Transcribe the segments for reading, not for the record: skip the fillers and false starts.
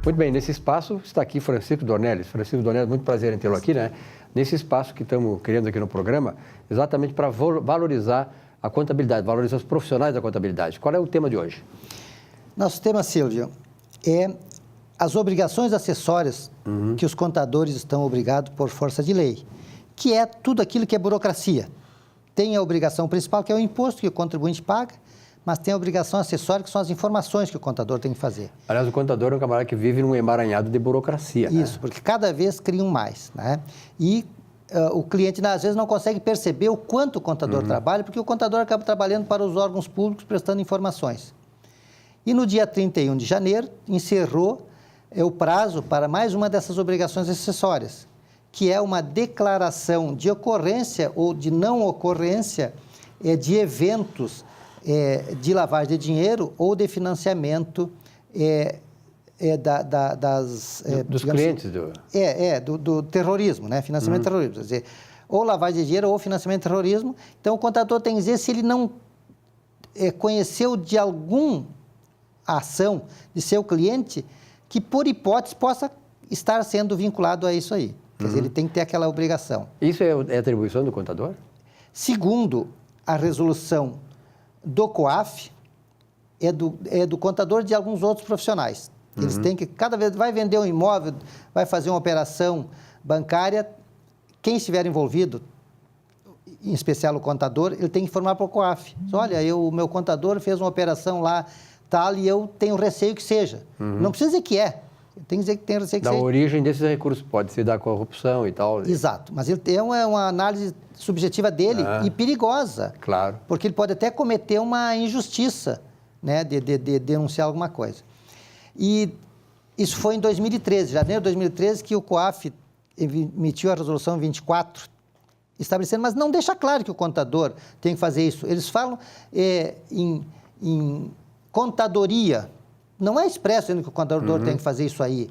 Muito bem, nesse espaço está aqui Francisco Dornelles. Francisco Dornelles, muito prazer em tê-lo aqui, né? Nesse espaço que estamos criando aqui no programa, exatamente para valorizar a contabilidade, valorizar os profissionais da contabilidade. Qual é o tema de hoje? Nosso tema, Silvio, é as obrigações acessórias que os contadores estão obrigados por força de lei, que é tudo aquilo que é burocracia. Tem a obrigação principal, que é o imposto que o contribuinte paga, mas tem a obrigação acessória, que são as informações que o contador tem que fazer. Aliás, o contador é um camarada que vive num emaranhado de burocracia. Isso, né? porque cada vez criam mais, né? E o cliente, às vezes, não consegue perceber o quanto o contador trabalha, porque o contador acaba trabalhando para os órgãos públicos, prestando informações. E no dia 31 de janeiro, encerrou o prazo para mais uma dessas obrigações acessórias, que é uma declaração de ocorrência ou de não ocorrência de eventos de lavagem de dinheiro ou de financiamento dos clientes do terrorismo, né? Financiamento de terrorismo. Quer dizer, ou lavagem de dinheiro ou financiamento de terrorismo. Então, o contador tem que dizer se ele não conheceu de alguma ação de seu cliente que, por hipótese, possa estar sendo vinculado a isso aí. Quer dizer, ele tem que ter aquela obrigação. Isso é atribuição do contador? Segundo a resolução do COAF, é do contador de alguns outros profissionais. Eles têm que, cada vez, vai vender um imóvel, vai fazer uma operação bancária, quem estiver envolvido, em especial o contador, ele tem que informar para o COAF. Olha, o meu contador fez uma operação lá, tal, e eu tenho receio que seja. Não precisa dizer que é. Tem que dizer que tem receio que seja. Da origem desses recursos, pode ser da corrupção e tal. Exato, mas ele tem uma análise subjetiva dele e perigosa. Claro. Porque ele pode até cometer uma injustiça, né, de denunciar alguma coisa. E isso foi em 2013, janeiro de 2013, que o COAF emitiu a resolução 24, estabelecendo, mas não deixa claro que o contador tem que fazer isso. Eles falam em contadoria, não é expresso dizendo que o contador tem que fazer isso aí.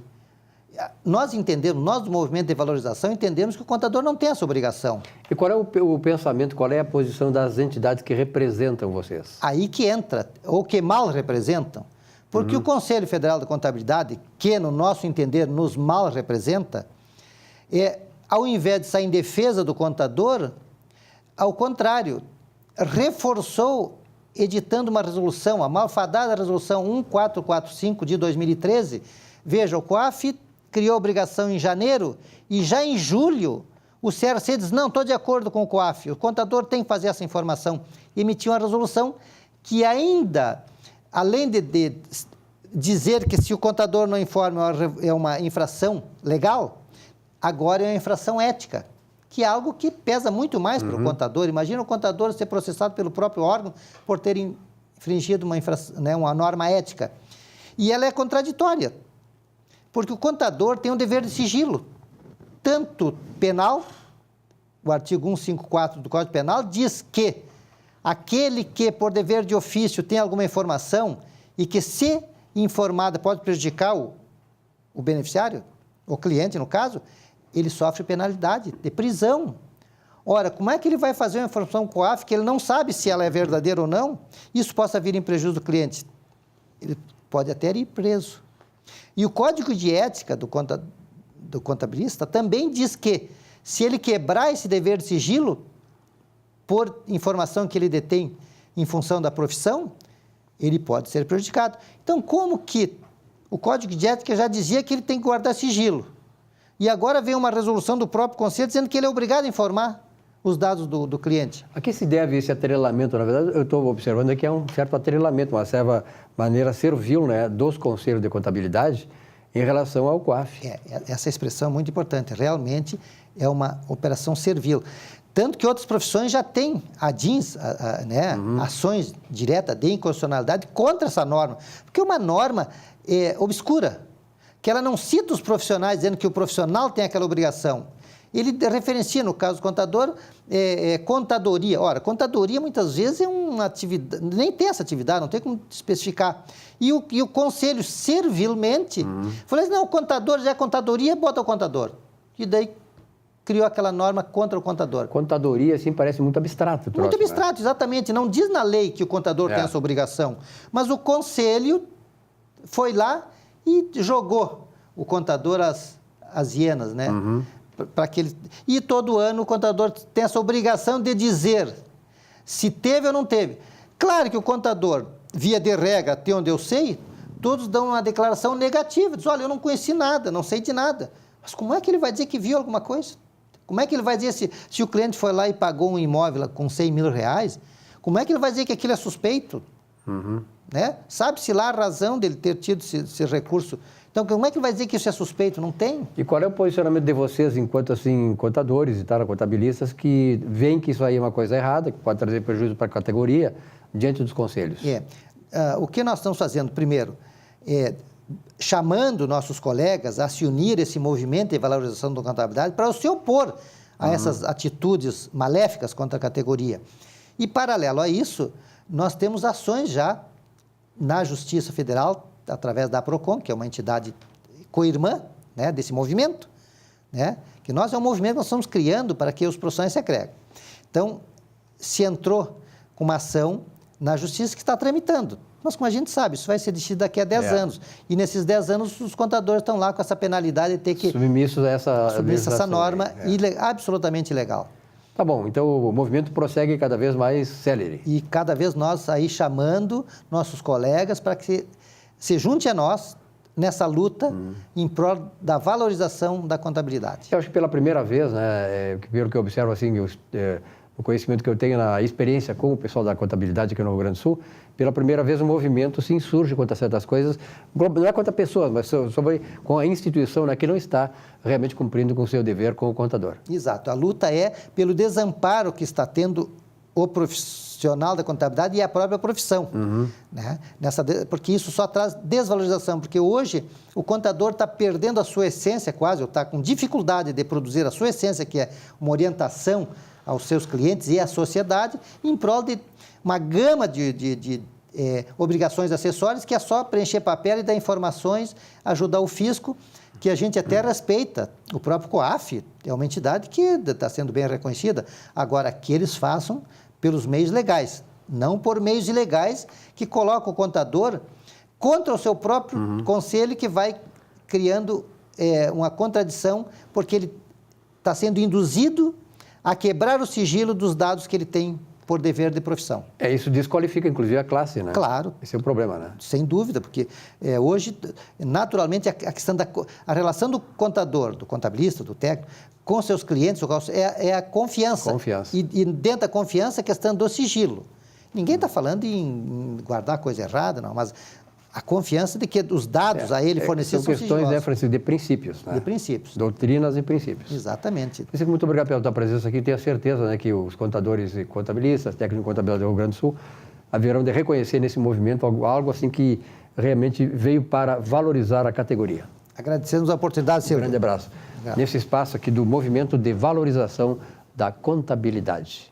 Nós entendemos, nós do movimento de valorização, entendemos que o contador não tem essa obrigação. E qual é o pensamento, qual é a posição das entidades que representam vocês? Aí que entra, ou que mal representam, porque o Conselho Federal da Contabilidade, que no nosso entender nos mal representa, ao invés de sair em defesa do contador, ao contrário, reforçou editando uma resolução, a malfadada resolução 1445 de 2013. Veja, o COAF criou a obrigação em janeiro e já em julho o CRC diz, não, estou de acordo com o COAF, o contador tem que fazer essa informação. E emitiu uma resolução que ainda, além de dizer que se o contador não informa é uma infração legal, agora é uma infração ética, que é algo que pesa muito mais para o contador. Imagina o contador ser processado pelo próprio órgão por ter infringido uma norma ética. E ela é contraditória, porque o contador tem um dever de sigilo, tanto penal, o artigo 154 do Código Penal diz que aquele que, por dever de ofício, tem alguma informação e que, se informada, pode prejudicar o beneficiário, o cliente, no caso, ele sofre penalidade de prisão. Ora, como é que ele vai fazer uma informação com o COAF que ele não sabe se ela é verdadeira ou não? Isso possa vir em prejuízo do cliente. Ele pode até ir preso. E o Código de Ética do contabilista também diz que, se ele quebrar esse dever de sigilo, por informação que ele detém em função da profissão, ele pode ser prejudicado. Então, como que o Código de Ética já dizia que ele tem que guardar sigilo? E agora vem uma resolução do próprio Conselho dizendo que ele é obrigado a informar os dados do cliente. A que se deve esse atrelamento? Na verdade, eu estou observando que é um certo atrelamento, uma certa maneira servil, né, dos conselhos de contabilidade em relação ao COAF. Essa expressão é muito importante. Realmente é uma operação servil. Tanto que outras profissões já têm ADINs, ações diretas de inconstitucionalidade contra essa norma. Porque é uma norma obscura, que ela não cita os profissionais dizendo que o profissional tem aquela obrigação. Ele referencia, no caso do contador, contadoria. Ora, contadoria muitas vezes é uma atividade, nem tem essa atividade, não tem como especificar. E o conselho, servilmente, falou assim, não, o contador já é contadoria, bota o contador. E daí criou aquela norma contra o contador. Contadoria, assim, parece muito abstrato. Muito abstrato, exatamente. Não diz na lei que o contador tem essa obrigação. Mas o conselho foi lá e jogou o contador às hienas, né? Para que ele... E todo ano o contador tem essa obrigação de dizer se teve ou não teve. Claro que o contador, via de regra, até onde eu sei, todos dão uma declaração negativa, diz, olha, eu não conheci nada, não sei de nada. Mas como é que ele vai dizer que viu alguma coisa? Como é que ele vai dizer se o cliente foi lá e pagou um imóvel com 100 mil reais? Como é que ele vai dizer que aquilo é suspeito? Né? Sabe-se lá a razão dele ter tido esse recurso. Então, como é que ele vai dizer que isso é suspeito? Não tem. E qual é o posicionamento de vocês, enquanto assim, contadores e tal, contabilistas, que veem que isso aí é uma coisa errada, que pode trazer prejuízo para a categoria, diante dos conselhos? O que nós estamos fazendo, primeiro, chamando nossos colegas a se unir a esse movimento de valorização da contabilidade para se opor a essas atitudes maléficas contra a categoria. E, paralelo a isso, nós temos ações já na Justiça Federal, através da PROCON, que é uma entidade co-irmã, né, desse movimento, né, que é um movimento que nós estamos criando para que os profissionais se agreguem. Então, se entrou com uma ação na Justiça que está tramitando. Mas, como a gente sabe, isso vai ser decidido daqui a 10 anos. E nesses 10 anos, os contadores estão lá com essa penalidade de ter que... Submissos a essa norma absolutamente ilegal. Tá bom, então o movimento prossegue cada vez mais célere. E cada vez nós aí chamando nossos colegas para que se junte a nós nessa luta em prol da valorização da contabilidade. Eu acho que pela primeira vez, né, pelo que eu observo, assim, o conhecimento que eu tenho na experiência com o pessoal da contabilidade aqui no Rio Grande do Sul, pela primeira vez o movimento se insurge contra certas coisas, não é contra pessoas, mas com a instituição, né, que não está realmente cumprindo com o seu dever como contador. Exato. A luta é pelo desamparo que está tendo o profissional da contabilidade e a própria profissão. Né? Porque isso só traz desvalorização, porque hoje o contador está perdendo a sua essência quase, ou está com dificuldade de produzir a sua essência, que é uma orientação aos seus clientes e à sociedade, em prol de uma gama de obrigações acessórias, que é só preencher papel e dar informações, ajudar o fisco, que a gente até respeita. O próprio COAF é uma entidade que está sendo bem reconhecida. Agora, que eles façam pelos meios legais, não por meios ilegais que colocam o contador contra o seu próprio conselho, que vai criando uma contradição, porque ele está sendo induzido a quebrar o sigilo dos dados que ele tem por dever de profissão. Isso desqualifica, inclusive, a classe, né? Claro. Esse é o problema, né? Sem dúvida, porque hoje, naturalmente, a questão a relação do contador, do contabilista, do técnico, com seus clientes, é a confiança. Confiança. E dentro da confiança, a questão do sigilo. Ninguém está falando em guardar coisa errada, não, mas a confiança de que os dados a ele fornecidos são questões, né, Francisco, de princípios, né? De princípios. Doutrinas e princípios. Exatamente. Francisco, muito obrigado pela tua presença aqui. Tenho certeza, né, que os contadores e contabilistas, técnicos de contabilidade do Rio Grande do Sul, haverão de reconhecer nesse movimento algo assim que realmente veio para valorizar a categoria. Agradecemos a oportunidade, Silvio. Um grande abraço. Obrigado. Nesse espaço aqui do movimento de valorização da contabilidade.